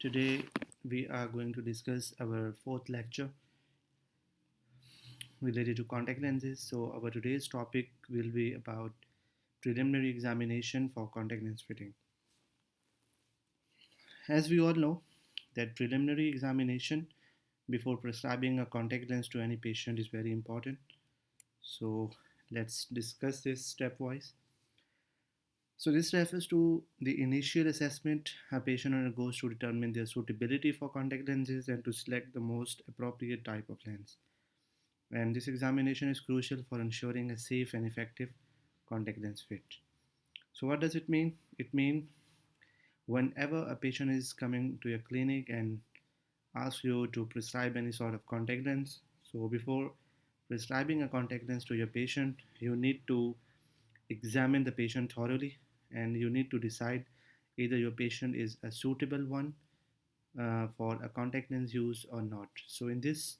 Today we are going to discuss our fourth lecture related to contact lenses. So our today's topic will be about preliminary examination for contact lens fitting. As we all know that preliminary examination before prescribing a contact lens to any patient is very important. So let's discuss this stepwise. So this refers to the initial assessment a patient undergoes to determine their suitability for contact lenses and to select the most appropriate type of lens. And this examination is crucial for ensuring a safe and effective contact lens fit. So what does it mean? It means whenever a patient is coming to your clinic and asks you to prescribe any sort of contact lens, so before prescribing a contact lens to your patient, you need to examine the patient thoroughly and you need to decide either your patient is a suitable one for a contact lens use or not. So in this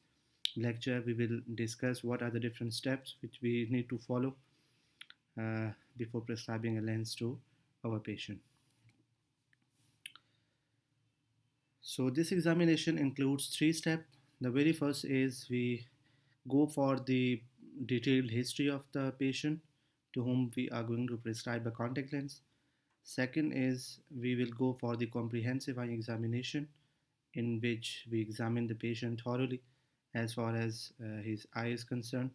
lecture we will discuss what are the different steps which we need to follow before prescribing a lens to our patient. So this examination includes three steps. The very first is we go for the detailed history of the patient to whom we are going to prescribe a contact lens. Second is we will go for the comprehensive eye examination in which we examine the patient thoroughly as far as his eye is concerned.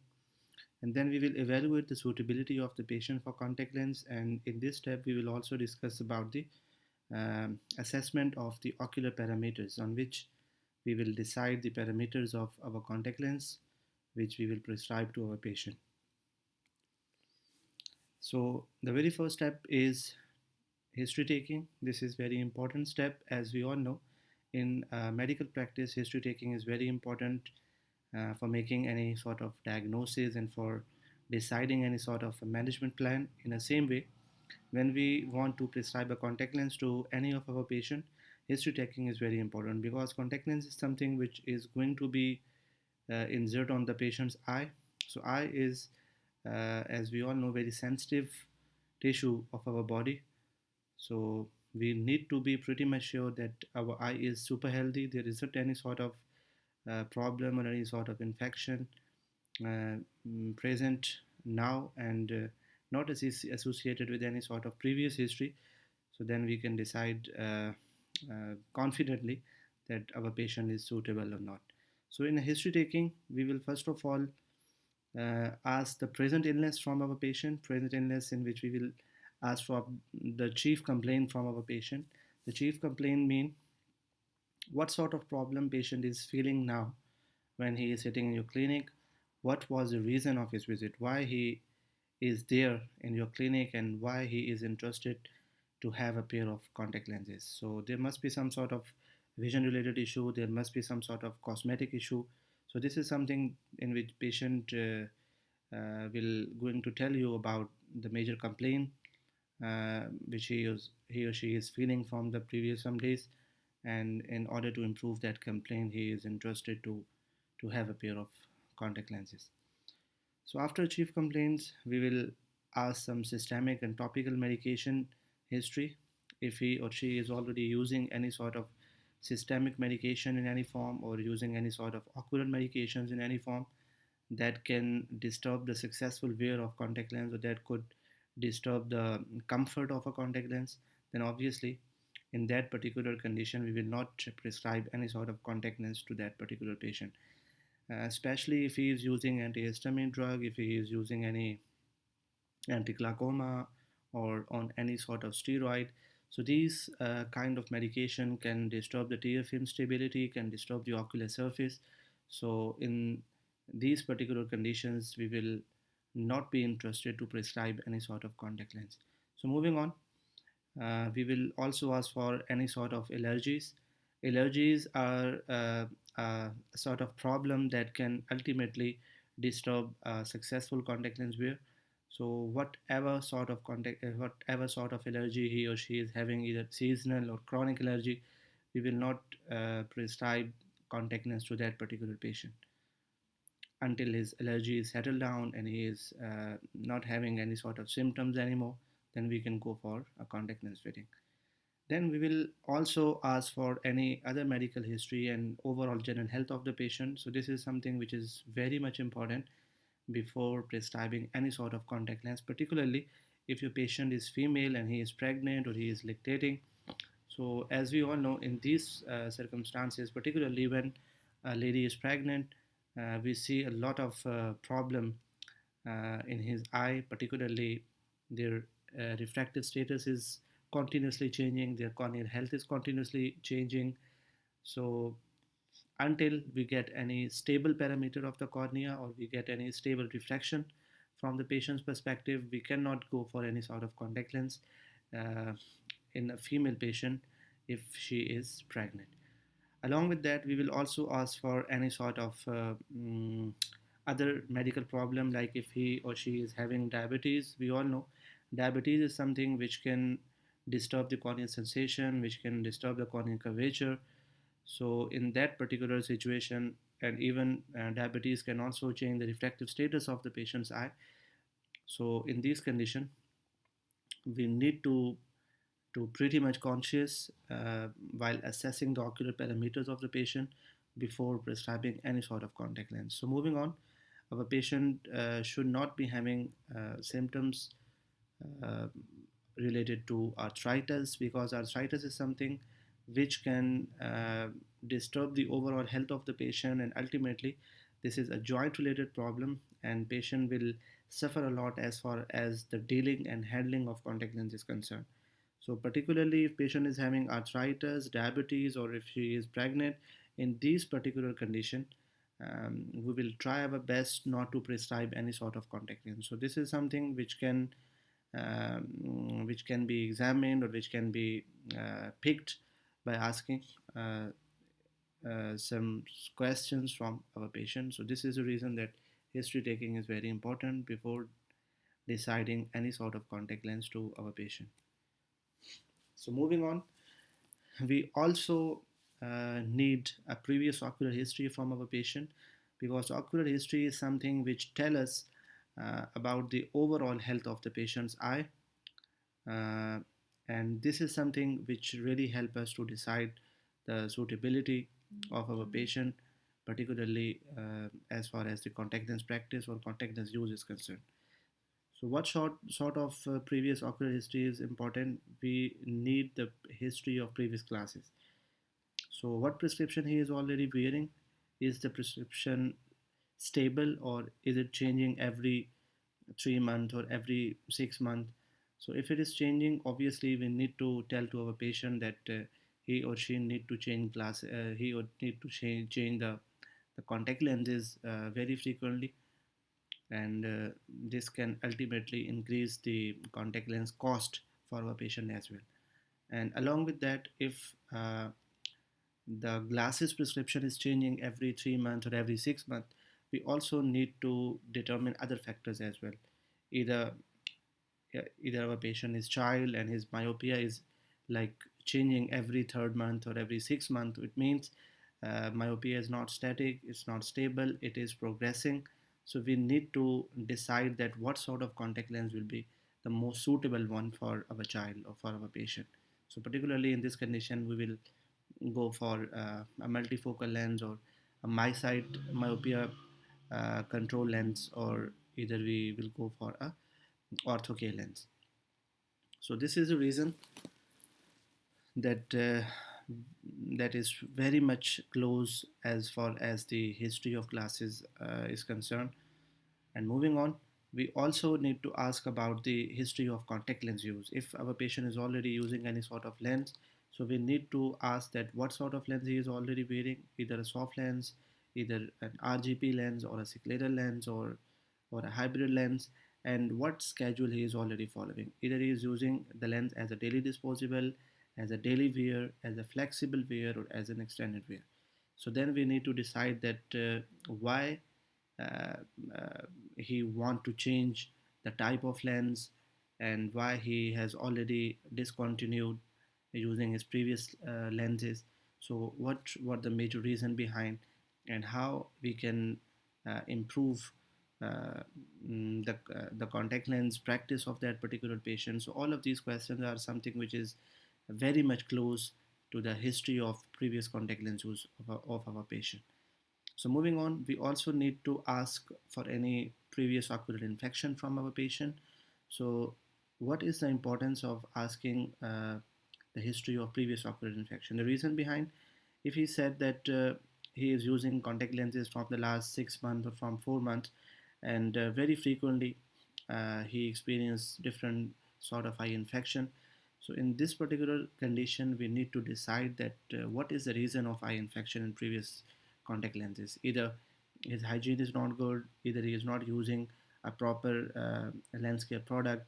And then we will evaluate the suitability of the patient for contact lens. And in this step, we will also discuss about the assessment of the ocular parameters on which we will decide the parameters of our contact lens, which we will prescribe to our patient. So the very first step is history taking. This is very important step. As we all know, in medical practice, history taking is very important for making any sort of diagnosis and for deciding any sort of a management plan. In the same way, when we want to prescribe a contact lens to any of our patient, history taking is very important because contact lens is something which is going to be insert on the patient's eye. So eye is, as we all know, very sensitive tissue of our body. So we need to be pretty much sure that our eye is super healthy. There isn't any sort of problem or any sort of infection present now and not associated with any sort of previous history. So then we can decide confidently that our patient is suitable or not. So in a history taking, we will first of all ask the present illness from our patient, present illness in which we will ask for the chief complaint from our patient. The chief complaint mean what sort of problem patient is feeling now when he is sitting in your clinic, what was the reason of his visit, why he is there in your clinic, and why he is interested to have a pair of contact lenses. So there must be some sort of vision related issue, there must be some sort of cosmetic issue. So this is something in which patient will going to tell you about the major complaint which he or she is feeling from the previous some days, and in order to improve that complaint he is interested to have a pair of contact lenses. So after chief complaints, we will ask some systemic and topical medication history. If he or she is already using any sort of systemic medication in any form or using any sort of ocular medications in any form that can disturb the successful wear of contact lens or that could disturb the comfort of a contact lens, then obviously in that particular condition we will not prescribe any sort of contact lens to that particular patient, especially if he is using antihistamine drug, if he is using any anti-glaucoma or on any sort of steroid. So these kind of medication can disturb the tear film stability, can disturb the ocular surface. So in these particular conditions, we will not be interested to prescribe any sort of contact lens. So moving on, we will also ask for any sort of allergies. Allergies are a sort of problem that can ultimately disturb successful contact lens wear. So whatever sort of allergy he or she is having, either seasonal or chronic allergy, we will not prescribe contact lens to that particular patient until his allergy is settled down and he is not having any sort of symptoms anymore. Then we can go for a contact lens fitting. Then we will also ask for any other medical history and overall general health of the patient. So this is something which is very much important before prescribing any sort of contact lens, particularly if your patient is female and he is pregnant or he is lactating. So as we all know, in these circumstances, particularly when a lady is pregnant, we see a lot of problem in his eye, particularly their refractive status is continuously changing, their corneal health is continuously changing. So until we get any stable parameter of the cornea or we get any stable reflection from the patient's perspective, we cannot go for any sort of contact lens uh, in a female patient if she is pregnant. Along with that, we will also ask for any sort of other medical problem, like if he or she is having diabetes. We all know diabetes is something which can disturb the corneal sensation, which can disturb the corneal curvature. So, in that particular situation, and even diabetes can also change the refractive status of the patient's eye. So, in these conditions, we need to pretty much conscious while assessing the ocular parameters of the patient before prescribing any sort of contact lens. So moving on, our patient should not be having symptoms uh, related to arthritis, because arthritis is something which can disturb the overall health of the patient, and ultimately this is a joint related problem, and patient will suffer a lot as far as the dealing and handling of contact lens is concerned. So particularly if patient is having arthritis, diabetes, or if she is pregnant, in these particular condition, we will try our best not to prescribe any sort of contact lens. So this is something which can be examined or which can be picked by asking some questions from our patient. So this is the reason that history taking is very important before deciding any sort of contact lens to our patient. So moving on, we also need a previous ocular history from our patient, because ocular history is something which tell us about the overall health of the patient's eye, uh, and this is something which really help us to decide the suitability of our patient, particularly as far as the contact lens practice or contact lens use is concerned. So, what sort of previous ocular history is important? We need the history of previous classes. So, what prescription he is already wearing? Is the prescription stable, or is it changing every 3 months or every 6 months? So, if it is changing, obviously we need to tell to our patient that he or she need to change glass. He or need to change the contact lenses very frequently, and this can ultimately increase the contact lens cost for our patient as well. And along with that, if the glasses prescription is changing every 3 months or every 6 months, we also need to determine other factors as well. Either either our patient is child and his myopia is like changing every third month or every 6 months. It means myopia is not static, it's not stable, it is progressing. So we need to decide that what sort of contact lens will be the most suitable one for our child or for our patient. So particularly in this condition, we will go for a multifocal lens or a my-side myopia control lens, or either we will go for a ortho K lens. So this is the reason that that is very much close as far as the history of glasses is concerned. And moving on, we also need to ask about the history of contact lens use. If our patient is already using any sort of lens, so we need to ask that what sort of lens he is already wearing, either a soft lens, either an RGP lens or a scleral lens, or a hybrid lens, and what schedule he is already following. Either he is using the lens as a daily disposable, as a daily wear, as a flexible wear, or as an extended wear. So then we need to decide that why uh, uh, he want to change the type of lens, and why he has already discontinued using his previous lenses. So what the major reason behind, and how we can improve uh, the contact lens practice of that particular patient. So all of these questions are something which is very much close to the history of previous contact lens use of our patient. So moving on, we also need to ask for any previous ocular infection from our patient. So what is the importance of asking the history of previous ocular infection? The reason behind, if he said that he is using contact lenses from the last 6 months or from 4 months, and very frequently he experienced different sort of eye infection. So in this particular condition, we need to decide that what is the reason of eye infection in previous contact lenses. Either his hygiene is not good, either he is not using a proper lens care product,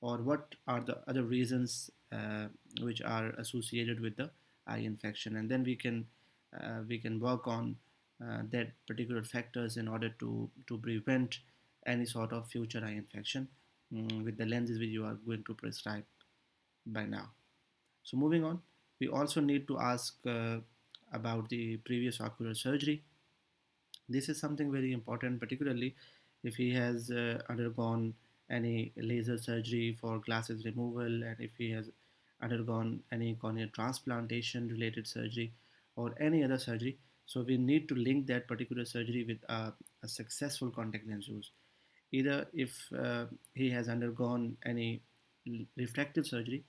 or what are the other reasons which are associated with the eye infection, and then we can work on that particular factors in order to prevent any sort of future eye infection with the lenses which you are going to prescribe by now. So moving on, we also need to ask about the previous ocular surgery. This is something very important, particularly if he has undergone any laser surgery for glasses removal, and if he has undergone any corneal transplantation related surgery or any other surgery. So we need to link that particular surgery with a successful contact lens use. Either if he has undergone any refractive surgery,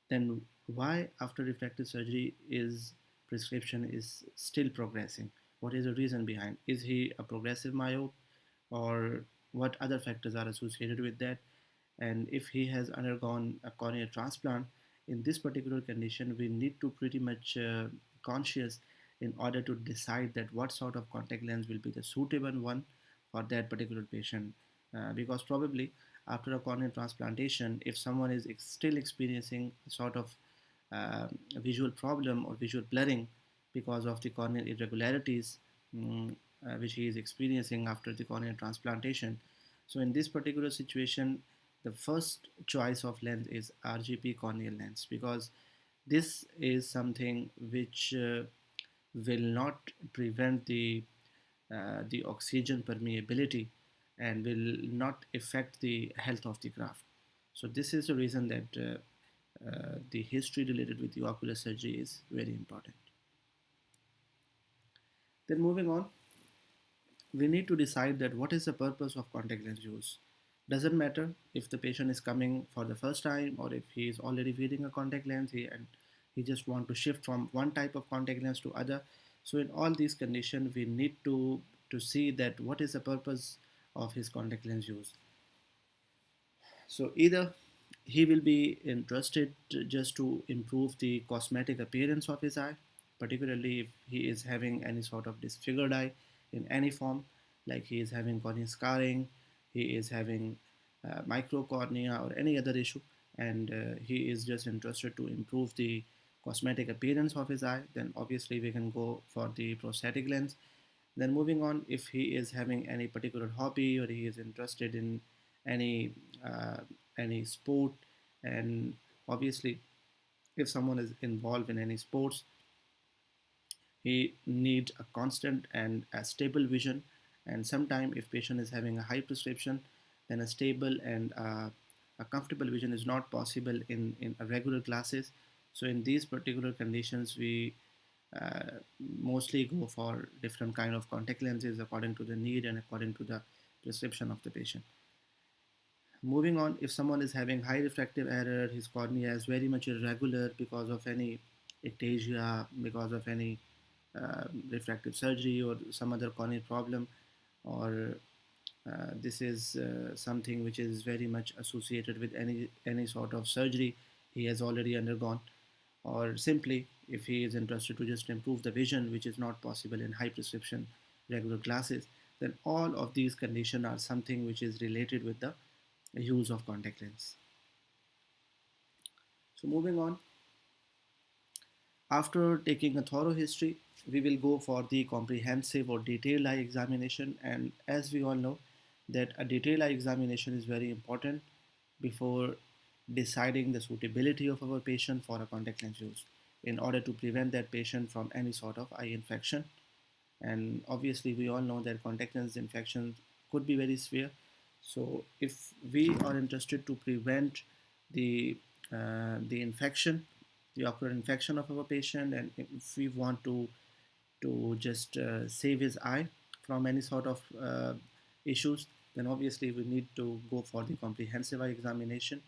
then why after refractive surgery is prescription is still progressing? What is the reason behind? Is he a progressive myope, or what other factors are associated with that? And if he has undergone a corneal transplant, in this particular condition we need to pretty much conscious in order to decide that what sort of contact lens will be the suitable one for that particular patient. Because probably after a corneal transplantation, if someone is still experiencing sort of visual problem or visual blurring because of the corneal irregularities which he is experiencing after the corneal transplantation. So in this particular situation, the first choice of lens is RGP corneal lens, because this is something which will not prevent the oxygen permeability and will not affect the health of the graft. So this is the reason that the history related with the ocular surgery is very important. Then moving on, we need to decide that what is the purpose of contact lens use. Doesn't matter if the patient is coming for the first time or if he is already wearing a contact lens and he just want to shift from one type of contact lens to other. So in all these conditions, we need to see that what is the purpose of his contact lens use. So either he will be interested just to improve the cosmetic appearance of his eye, particularly if he is having any sort of disfigured eye in any form, like he is having corneal scarring, he is having microcornea or any other issue, and he is just interested to improve the cosmetic appearance of his eye, then obviously we can go for the prosthetic lens. Then moving on, if he is having any particular hobby or he is interested in any uh, any sport, and obviously if someone is involved in any sports, he needs a constant and a stable vision. And sometimes if patient is having a high prescription, then a stable and a comfortable vision is not possible in a regular glasses. So in these particular conditions, we uh, mostly go for different kind of contact lenses according to the need and according to the prescription of the patient. Moving on, if someone is having high refractive error, his cornea is very much irregular because of any ectasia, because of any refractive surgery or some other corneal problem, or this is something which is very much associated with any sort of surgery he has already undergone, or simply if he is interested to just improve the vision, which is not possible in high prescription regular glasses, then all of these conditions are something which is related with the use of contact lens. So moving on, after taking a thorough history, we will go for the comprehensive or detailed eye examination. And as we all know, that a detailed eye examination is very important before deciding the suitability of our patient for a contact lens use, in order to prevent that patient from any sort of eye infection. And obviously, we all know that contact lens infections could be very severe. So if we are interested to prevent the the infection, the ocular infection of our patient, and if we want to just save his eye from any sort of issues, then obviously we need to go for the comprehensive eye examination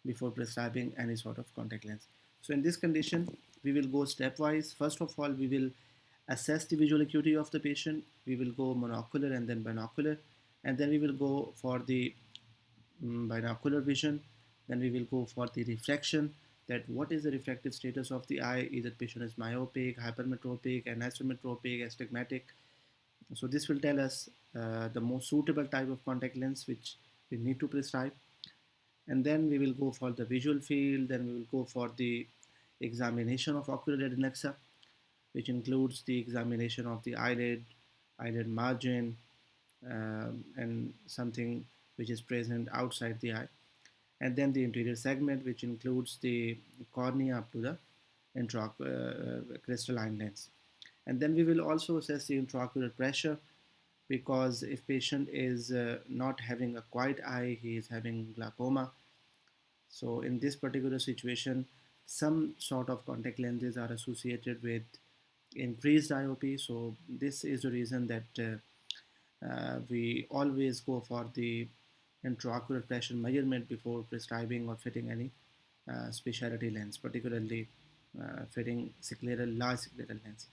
before prescribing any sort of contact lens. So in this condition, we will go stepwise. First of all, we will assess the visual acuity of the patient. We will go monocular and then binocular, and then we will go for the binocular vision. Then we will go for the refraction, that what is the refractive status of the eye. Is it patient is myopic, hypermetropic, anisometropic, astigmatic? So this will tell us the most suitable type of contact lens which we need to prescribe. And then we will go for the visual field. Then we will go for the examination of ocular adnexa, which includes the examination of the eyelid, eyelid margin, and something which is present outside the eye. And then the interior segment, which includes the cornea up to the intracrystalline lens. And then we will also assess the intraocular pressure, because if patient is not having a quiet eye, he is having glaucoma. So in this particular situation, some sort of contact lenses are associated with increased IOP. So this is the reason that we always go for the intraocular pressure measurement before prescribing or fitting any specialty lens, particularly fitting scleral, large scleral lens.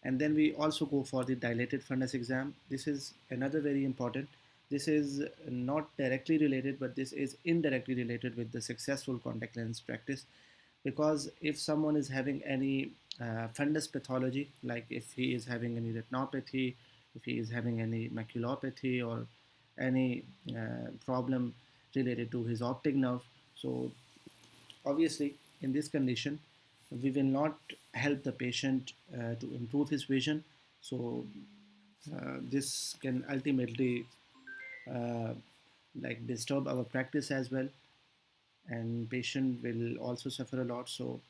And then we also go for the dilated fundus exam. This is another very important. This is not directly related, but this is indirectly related with the successful contact lens practice, because if someone is having any fundus pathology, like if he is having any retinopathy, if he is having any maculopathy, or any problem related to his optic nerve, so obviously in this condition we will not help the patient to improve his vision. So this can ultimately uh, like disturb our practice as well, and patient will also suffer a lot. So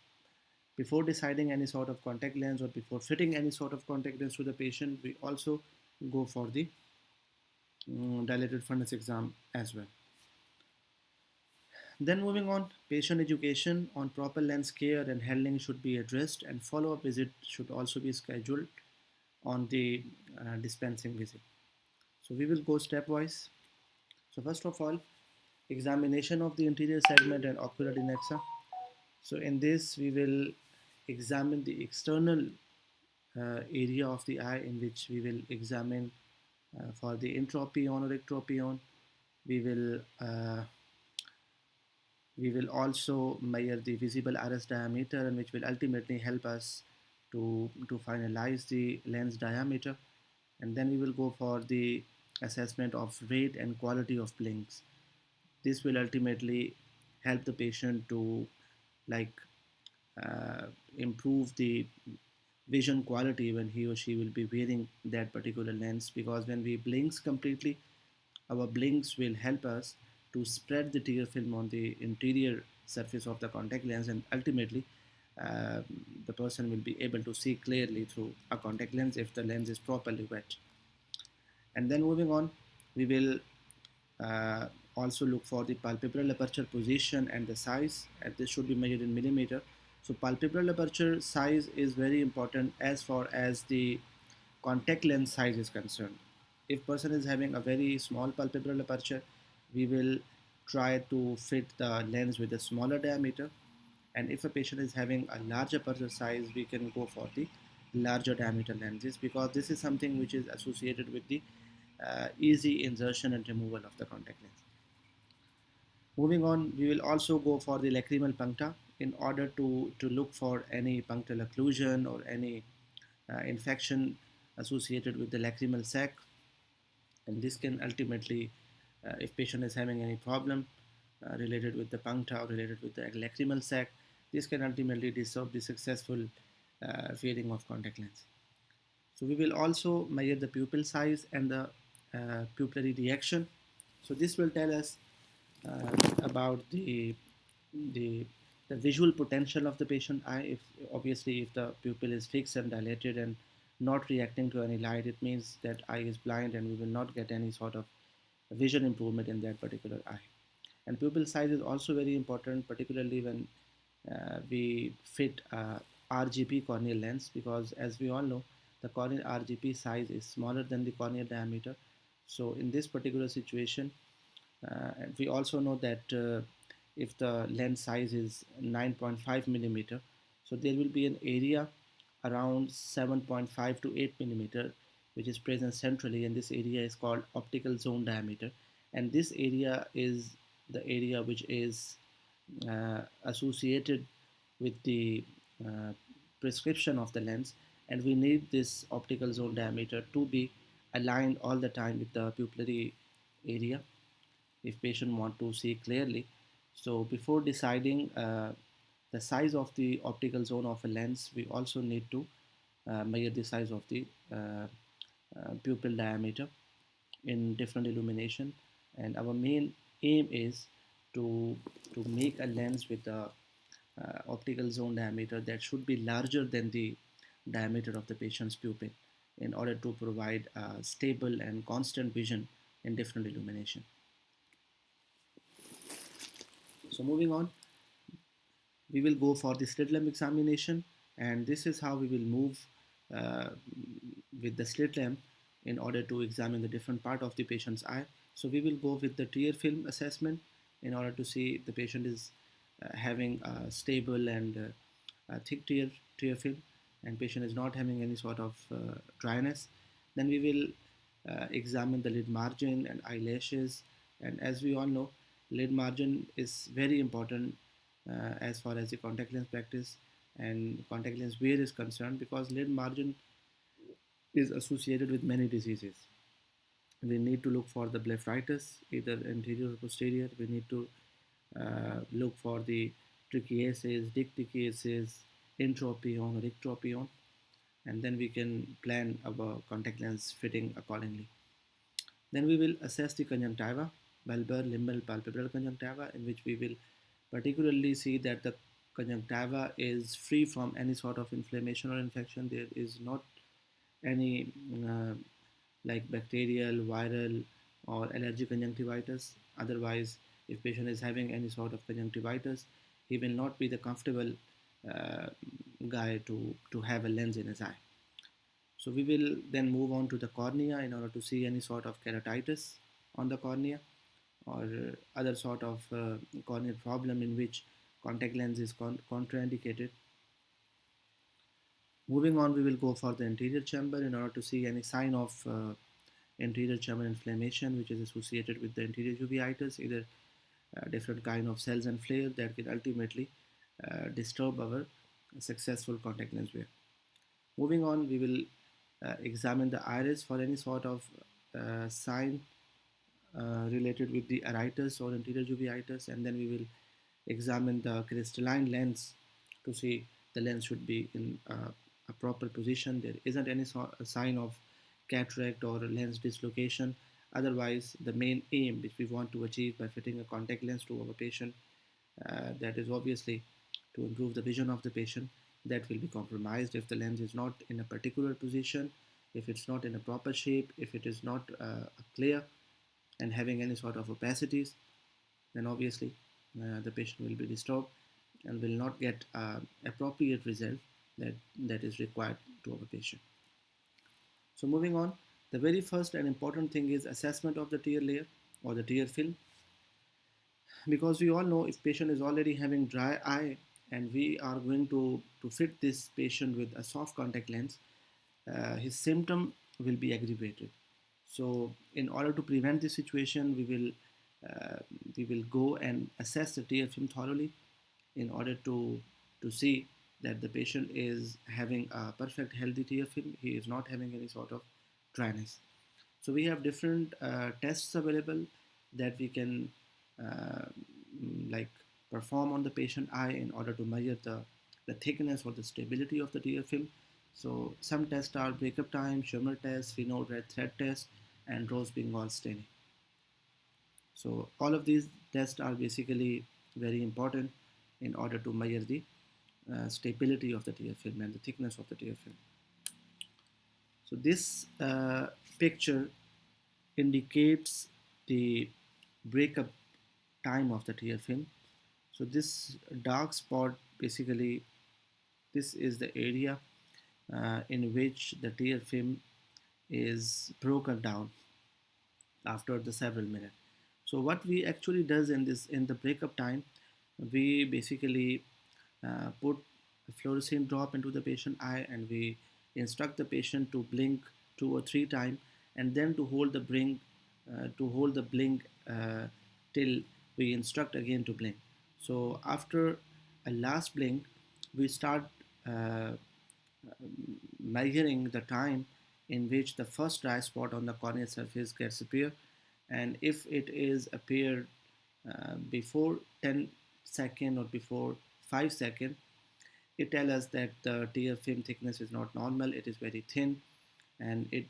before deciding any sort of contact lens or before fitting any sort of contact lens to the patient, we also go for the dilated fundus exam as well. Then moving on, patient education on proper lens care and handling should be addressed, and follow-up visit should also be scheduled on the dispensing visit. So we will go stepwise. So first of all, examination of the interior segment and ocular adnexa. So in this, we will examine the external area of the eye, in which we will examine for the intropion or ectropion. We will also measure the visible iris diameter, and which will ultimately help us to finalize the lens diameter. And then we will go for the assessment of rate and quality of blinks. This will ultimately help the patient to like uh, improve the vision quality when he or she will be wearing that particular lens, because when we blinks completely, our blinks will help us to spread the tear film on the interior surface of the contact lens, and ultimately uh, the person will be able to see clearly through a contact lens if the lens is properly wet. And then moving on, we will uh, also look for the palpebral aperture position and the size, and this should be measured in millimeter. So palpebral aperture size is very important as far as the contact lens size is concerned. If person is having a very small palpebral aperture, we will try to fit the lens with a smaller diameter. And if a patient is having a large aperture size, we can go for the larger diameter lenses, because this is something which is associated with the easy insertion and removal of the contact lens. Moving on, we will also go for the lacrimal puncta in order to look for any punctal occlusion or any infection associated with the lacrimal sac. And this can ultimately, if patient is having any problem related with the puncta or related with the lacrimal sac, this can ultimately disturb the successful fading of contact lens. So we will also measure the pupil size and the pupillary reaction. So this will tell us about the the visual potential of the patient eye. If obviously if the pupil is fixed and dilated and not reacting to any light, it means that eye is blind, and we will not get any sort of vision improvement in that particular eye. And pupil size is also very important, particularly when we fit RGP corneal lens, because as we all know, the corneal RGP size is smaller than the corneal diameter. So in this particular situation, and we also know that if the lens size is 9.5 millimeter, so there will be an area around 7.5 to 8 millimeter which is present centrally, and this area is called optical zone diameter. And this area is the area which is associated with the uh, prescription of the lens, and we need this optical zone diameter to be aligned all the time with the pupillary area if patient want to see clearly. So before deciding the size of the optical zone of a lens, we also need to measure the size of the pupil diameter in different illumination. And our main aim is to make a lens with a optical zone diameter that should be larger than the diameter of the patient's pupil in order to provide stable and constant vision in different illumination. So moving on, we will go for the slit lamp examination, and this is how we will move uh, with the slit lamp in order to examine the different part of the patient's eye. So we will go with the tear film assessment in order to see the patient is having a stable and a thick tear film, and patient is not having any sort of dryness. Then we will examine the lid margin and eyelashes, and as we all know, lid margin is very important as far as the contact lens practice and contact lens wear is concerned, because lid margin is associated with many diseases. We need to look for the blepharitis, either anterior or posterior. We need to look for the trichiasis, dictichiasis, entropion or ectropion, and then we can plan our contact lens fitting accordingly. Then we will assess the conjunctiva, bulbar, limbal, palpebral conjunctiva, in which we will particularly see that the conjunctiva is free from any sort of inflammation or infection. There is not any like bacterial, viral, or allergic conjunctivitis. Otherwise, if patient is having any sort of conjunctivitis, he will not be the comfortable uh, guy to have a lens in his eye. So we will then move on to the cornea in order to see any sort of keratitis on the cornea or other sort of corneal problem in which contact lens is contraindicated. Moving on, we will go for the anterior chamber in order to see any sign of anterior chamber inflammation which is associated with the anterior uveitis, either different kind of cells and flare that can ultimately disturb our successful contact lens wear. Moving on, we will examine the iris for any sort of sign related with the iritis or anterior uveitis, and then we will examine the crystalline lens to see the lens should be in a proper position. There isn't any sign of cataract or lens dislocation. Otherwise, the main aim which we want to achieve by fitting a contact lens to our patient, that is obviously to improve the vision of the patient, that will be compromised if the lens is not in a particular position, if it's not in a proper shape, if it is not clear and having any sort of opacities, then obviously the patient will be disturbed and will not get appropriate result that is required to our patient. So moving on, the very first and important thing is assessment of the tear layer or the tear film, because we all know if patient is already having dry eye and we are going to fit this patient with a soft contact lens, his symptom will be aggravated. So in order to prevent this situation, uh, we will go and assess the tear film thoroughly in order to see that the patient is having a perfect healthy tear film. He is not having any sort of dryness. So we have different tests available that we can uh, like perform on the patient eye in order to measure the thickness or the stability of the tear film. So some tests are breakup time, Schirmer test, phenol red thread test, and rose Bengal staining. So all of these tests are basically very important in order to measure the stability of the tear film and the thickness of the tear film. So this picture indicates the breakup time of the tear film. So this dark spot basically this is the area in which the tear film is broken down after the several minutes. So what we actually does in this, in the breakup time, we basically put a fluorescein drop into the patient eye, and we instruct the patient to blink 2 or 3 times, and then to hold the blink till we instruct again to blink. So after a last blink, we start uh, measuring the time in which the first dry spot on the corneal surface gets appear, and if it is appeared before 10 second or before 5 second, it tells us that the tear film thickness is not normal, it is very thin, and it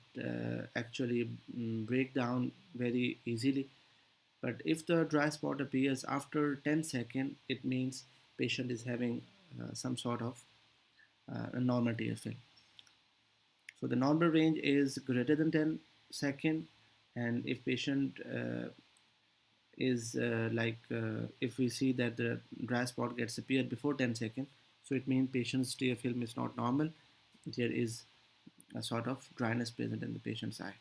actually break down very easily. But if the dry spot appears after 10 second, it means patient is having some sort of a normal tear film. So the normal range is greater than 10 second, and if patient is if we see that the dry spot gets appeared before 10 seconds, so it means patient's tear film is not normal. There is a sort of dryness present in the patient's eye.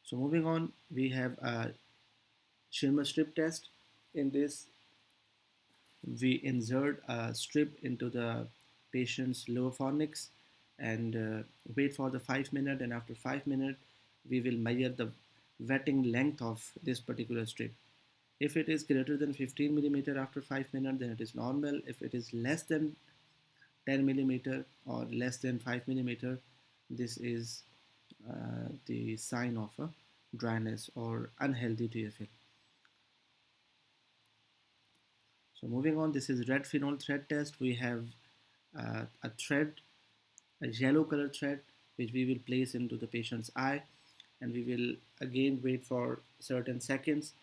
So moving on, we have a Schirmer strip test. In this, we insert a strip into the patient's lower fornix and wait for the 5 minutes, and after 5 minutes we will measure the wetting length of this particular strip. If it is greater than 15 millimeter after 5 minutes, then it is normal. If it is less than 10 millimeter or less than 5 millimeter, this is the sign of a dryness or unhealthy TFL. So moving on, this is red phenol thread test. We have a thread, a yellow color thread, which we will place into the patient's eye, and we will again wait for certain seconds,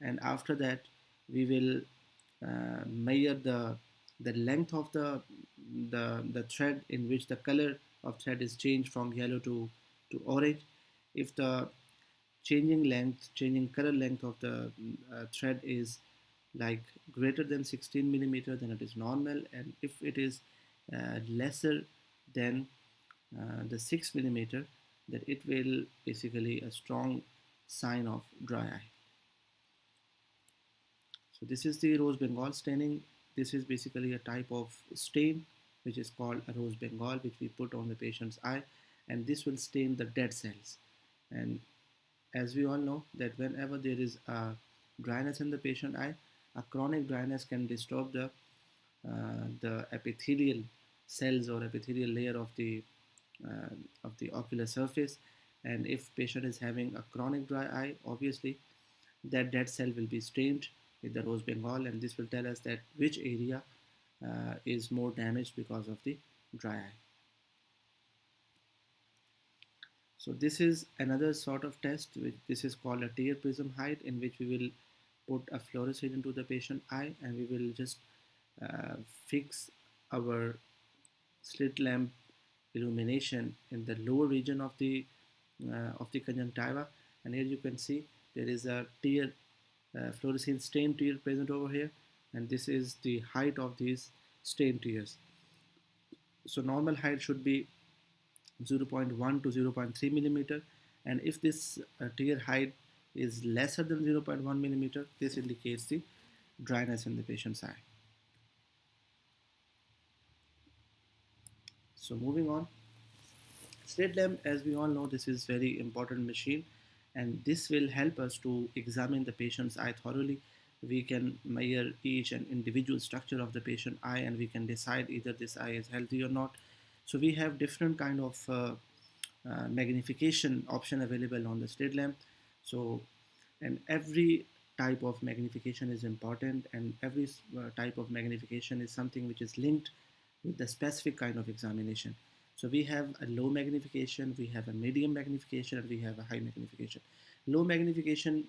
and after that we will measure the length of the thread, in which the color of thread is changed from yellow to orange. If the changing color length of the thread is like greater than 16 millimeter, then it is normal, and if it is lesser than the 6 millimeter, that it will basically a strong sign of dry eye. So this is the rose bengal staining. This is basically a type of stain which is called a rose bengal, which we put on the patient's eye, and this will stain the dead cells. And as we all know that whenever there is a dryness in the patient eye, a chronic dryness can disturb the epithelial cells or epithelial layer of the ocular surface. And if patient is having a chronic dry eye, obviously that dead cell will be stained with the rose bengal, and this will tell us that which area is more damaged because of the dry eye. So this is another sort of test, which this is called a tear prism height, in which we will put a fluorescein into the patient eye, and we will just uh, fix our slit lamp illumination in the lower region of the conjunctiva. And here you can see there is a tear fluorescein stained tear present over here, and this is the height of these stained tears. So normal height should be 0.1 to 0.3 millimeter, and if this tear height is lesser than 0.1 millimeter, this indicates the dryness in the patient's eye. So moving on, slit lamp, as we all know, this is very important machine, and this will help us to examine the patient's eye thoroughly. We can measure each and individual structure of the patient eye, and we can decide either this eye is healthy or not. So we have different kind of magnification option available on the slit lamp. So, and every type of magnification is important, and every type of magnification is something which is linked with the specific kind of examination. So we have a low magnification, we have a medium magnification, and we have a high magnification. Low magnification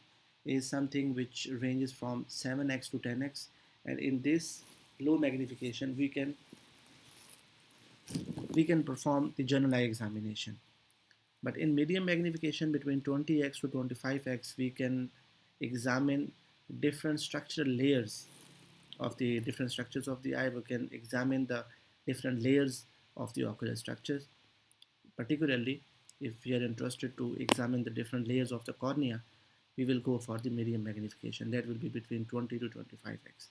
is something which ranges from 7x to 10x, and in this low magnification we can perform the general eye examination. But in medium magnification, between 20x to 25x, we can examine different structural layers of the different structures of the eye. We can examine the different layers of the ocular structures. Particularly, if we are interested to examine the different layers of the cornea, we will go for the medium magnification. That will be between 20 to 25x.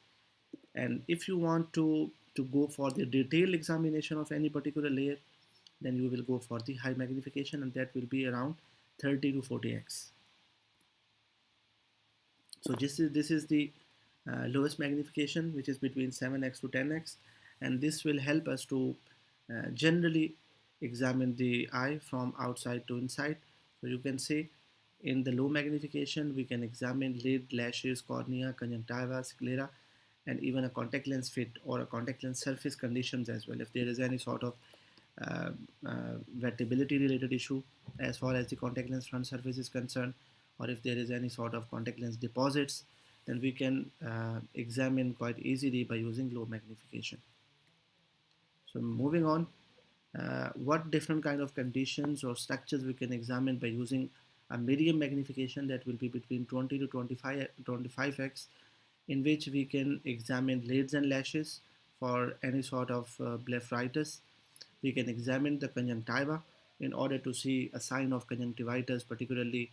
And if you want to go for the detailed examination of any particular layer, then you will go for the high magnification, and that will be around 30 to 40x. So this is the lowest magnification, which is between 7x to 10x, and this will help us to generally examine the eye from outside to inside. So you can say in the low magnification we can examine lid, lashes, cornea, conjunctiva, sclera, and even a contact lens fit or a contact lens surface conditions as well. If there is any sort of uh, wettability related issue as far as the contact lens front surface is concerned, or if there is any sort of contact lens deposits, then we can examine quite easily by using low magnification. So moving on, what different kind of conditions or structures we can examine by using a medium magnification, that will be between 20 to 25x, in which we can examine lids and lashes for any sort of blepharitis. We can examine the conjunctiva in order to see a sign of conjunctivitis, particularly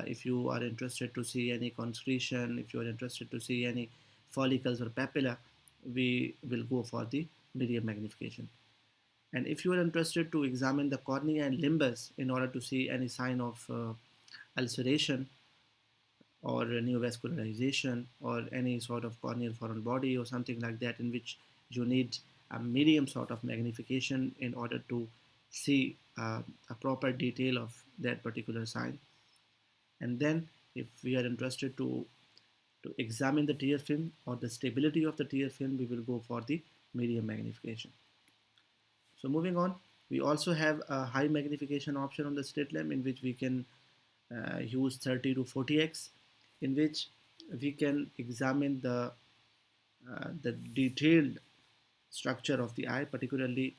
if you are interested to see any constriction, if you are interested to see any follicles or papilla, we will go for the medium magnification. And if you are interested to examine the cornea and limbus in order to see any sign of ulceration or neovascularization or any sort of corneal foreign body or something like that, in which you need a medium sort of magnification in order to see a proper detail of that particular sign. And then if we are interested to examine the tear film or the stability of the tear film, we will go for the medium magnification. So moving on, we also have a high magnification option on the slit lamp, in which we can use 30 to 40x, in which we can examine the detailed structure of the eye, particularly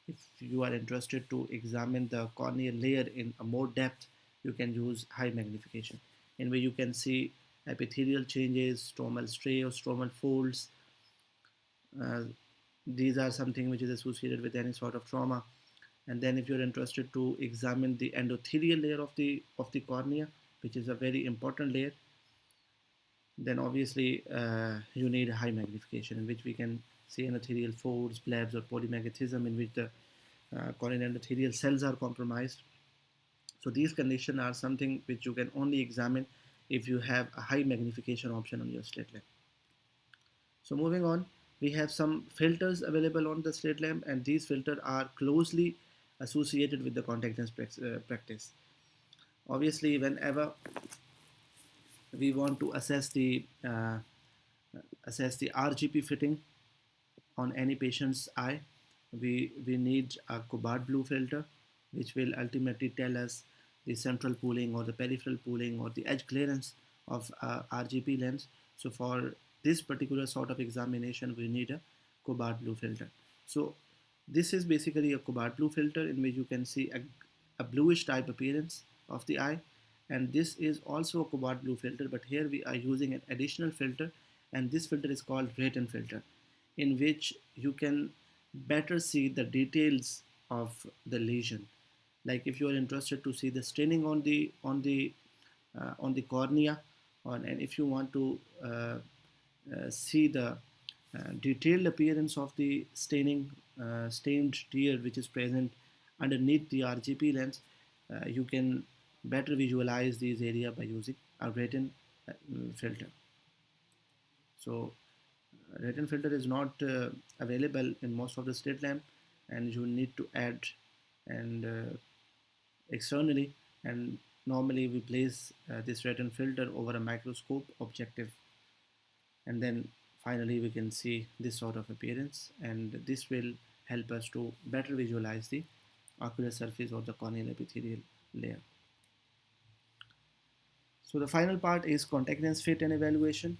if you are interested to examine the corneal layer in a more depth, you can use high magnification, in where you can see epithelial changes, stromal stray or stromal folds. Uh, these are something which is associated with any sort of trauma. And then if you're interested to examine the endothelial layer of the cornea, which is a very important layer, then obviously you need high magnification, in which we can see endothelial folds, blebs, or polymagnetism, in which the corneal endothelial cells are compromised. So these conditions are something which you can only examine if you have a high magnification option on your slit lamp. So moving on, we have some filters available on the slit lamp, and these filters are closely associated with the contact lens practice. Obviously, whenever we want to assess the RGP fitting on any patient's eye, we need a cobalt blue filter, which will ultimately tell us the central pooling or the peripheral pooling or the edge clearance of RGP lens. So for this particular sort of examination, we need a cobalt blue filter. So this is basically a cobalt blue filter, in which you can see a bluish type appearance of the eye. And this is also a cobalt blue filter, but here we are using an additional filter, and this filter is called retin filter, in which you can better see the details of the lesion. Like if you are interested to see the staining on the cornea, and if you want to see the detailed appearance of the stained tear which is present underneath the RGP lens, you can better visualize these area by using a retin filter. So retin filter is not available in most of the slit lamp, and you need to add and externally, and normally we place this retin filter over a microscope objective, and then finally we can see this sort of appearance, and this will help us to better visualize the ocular surface or the corneal epithelial layer. So the final part is contact lens fit and evaluation.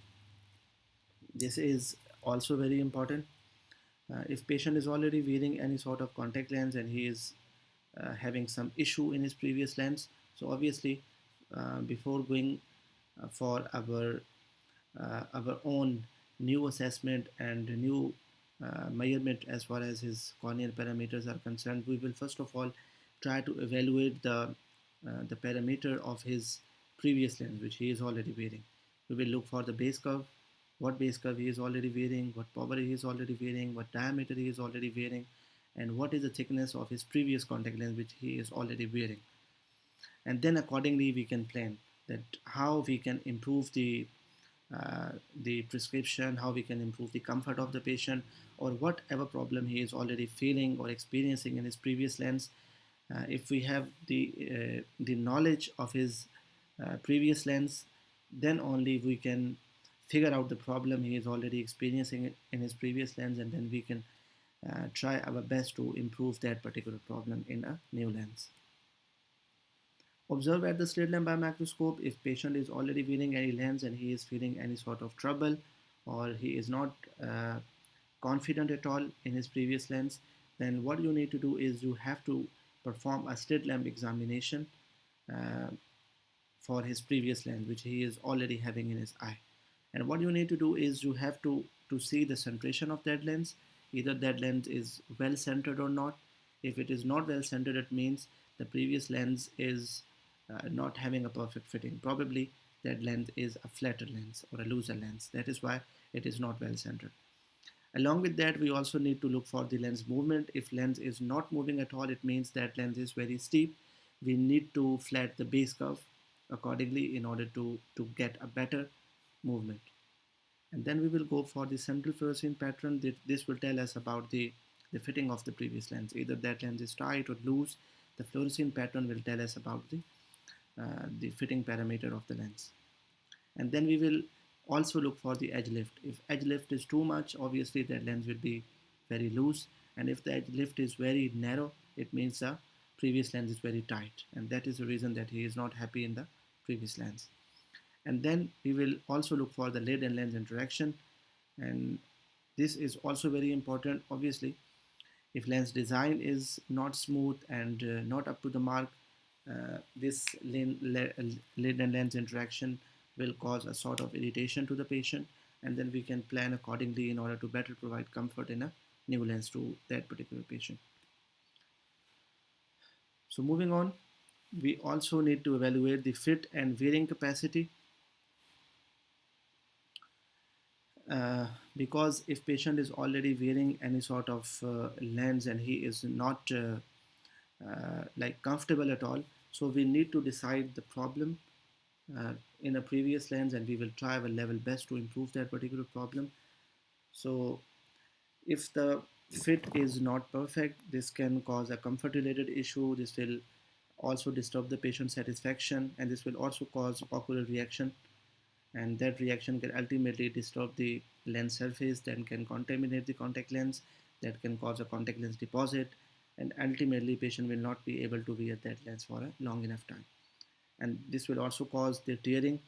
This is also very important. If patient is already wearing any sort of contact lens and he is having some issue in his previous lens, so obviously before going for our own new assessment and new measurement as far as his corneal parameters are concerned, we will first of all try to evaluate the parameter of his previous lens, which he is already wearing. We will look for the base curve, what base curve he is already wearing, what power he is already wearing, what diameter he is already wearing, and what is the thickness of his previous contact lens which he is already wearing. And then accordingly we can plan that how we can improve the prescription, how we can improve the comfort of the patient, or whatever problem he is already feeling or experiencing in his previous lens. If we have the knowledge of his previous lens, then only we can figure out the problem he is already experiencing in his previous lens, and then we can try our best to improve that particular problem in a new lens. Observe at the slit lamp by microscope if patient is already wearing any lens and he is feeling any sort of trouble, or he is not confident at all in his previous lens. Then what you need to do is you have to perform a slit lamp examination uh, for his previous lens which he is already having in his eye. And what you need to do is you have to see the centration of that lens, either that lens is well centered or not. If it is not well centered, it means the previous lens is not having a perfect fitting. Probably that lens is a flatter lens or a looser lens. That is why it is not well centered. Along with that, we also need to look for the lens movement. If lens is not moving at all, it means that lens is very steep. We need to flat the base curve accordingly in order to get a better movement. And then we will go for the central fluorescein pattern. This will tell us about the fitting of the previous lens. Either that lens is tight or loose. The fluorescein pattern will tell us about the fitting parameter of the lens. And then we will also look for the edge lift. If edge lift is too much, obviously that lens will be very loose, and if the edge lift is very narrow, it means the previous lens is very tight, and that is the reason that he is not happy in the previous lens. And then we will also look for the lid and lens interaction, and this is also very important. Obviously, if lens design is not smooth and not up to the mark, this lid and lens interaction will cause a sort of irritation to the patient, and then we can plan accordingly in order to better provide comfort in a new lens to that particular patient. So moving on, we also need to evaluate the fit and wearing capacity, because if patient is already wearing any sort of lens and he is not like comfortable at all, so we need to decide the problem in a previous lens, and we will try our level best to improve that particular problem. So if the fit is not perfect, this can cause a comfort related issue. This will also disturb the patient satisfaction, and this will also cause ocular reaction, and that reaction can ultimately disturb the lens surface, then can contaminate the contact lens, that can cause a contact lens deposit, and ultimately patient will not be able to wear that lens for a long enough time. And this will also cause the tearing,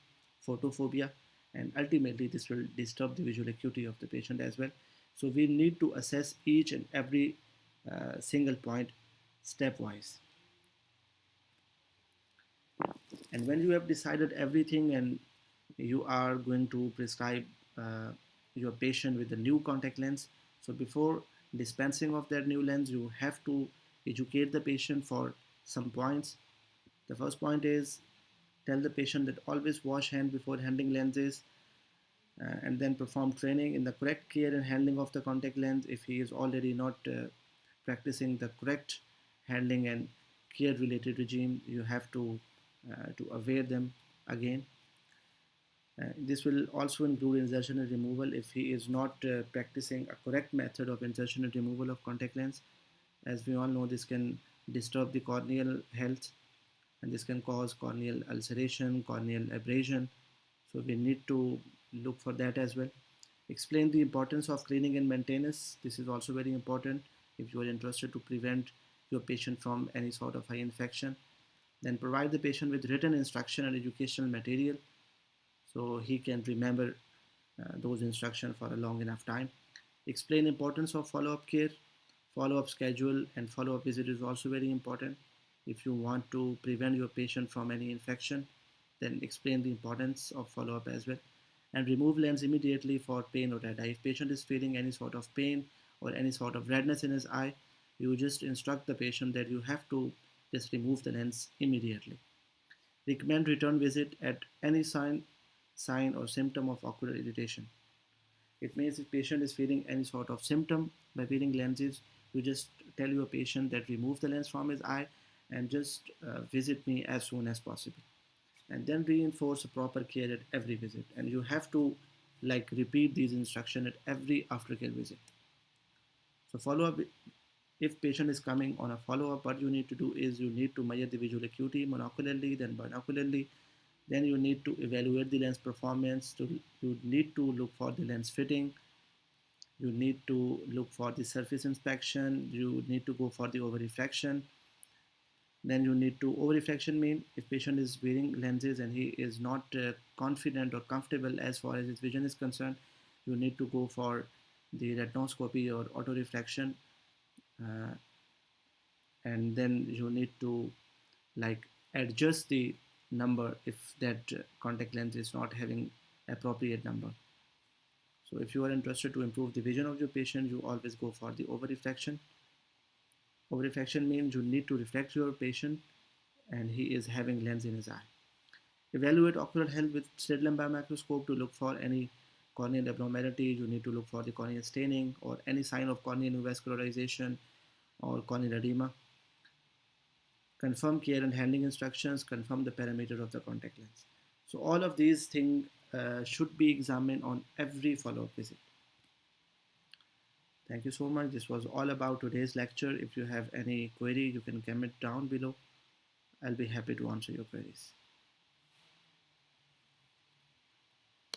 photophobia, and ultimately this will disturb the visual acuity of the patient as well. So we need to assess each and every single point stepwise. And when you have decided everything and you are going to prescribe uh, your patient with a new contact lens, so before dispensing of that new lens, you have to educate the patient for some points. The first point is tell the patient that always wash hand before handling lenses, and then perform training in the correct care and handling of the contact lens. If he is already not practicing the correct handling and care related regime, you have to aware them again. This will also include insertion and removal if he is not practicing a correct method of insertion and removal of contact lens. As we all know, this can disturb the corneal health, and this can cause corneal ulceration, corneal abrasion. So we need to look for that as well. Explain the importance of cleaning and maintenance. This is also very important if you are interested to prevent your patient from any sort of eye infection. Then provide the patient with written instruction and educational material so he can remember those instructions for a long enough time. Explain importance of follow-up care. Follow-up schedule and follow-up visit is also very important. If you want to prevent your patient from any infection, then explain the importance of follow-up as well. and remove lens immediately for pain or red eye. If patient is feeling any sort of pain or any sort of redness in his eye, you just instruct the patient that you have to just remove the lens immediately. Recommend return visit at any sign or symptom of ocular irritation. It means if patient is feeling any sort of symptom by wearing lenses, you just tell your patient that remove the lens from his eye and just visit me as soon as possible. And then reinforce a proper care at every visit. And you have to like repeat these instructions at every aftercare visit. So follow up, if patient is coming on a follow up, what you need to do is you need to measure the visual acuity monocularly, then binocularly. Then you need to evaluate the lens performance. You need to look for the lens fitting. You need to look for the surface inspection. You need to go for the over refraction. Then you need to over refraction mean if patient is wearing lenses and he is not confident or comfortable as far as his vision is concerned, you need to go for the retinoscopy or auto refraction, uh, and then you need to like adjust the number if that contact lens is not having appropriate number. So if you are interested to improve the vision of your patient, you always go for the over refraction. Over refraction means you need to reflect your patient and he is having lens in his eye. Evaluate ocular health with slit lamp microscope to look for any corneal abnormalities. You need to look for the corneal staining or any sign of corneal neovascularization or corneal edema. Confirm care and handling instructions. Confirm the parameter of the contact lens. So all of these things should be examined on every follow-up visit. Thank you so much. This was all about today's lecture. If you have any query, you can comment down below. I'll be happy to answer your queries.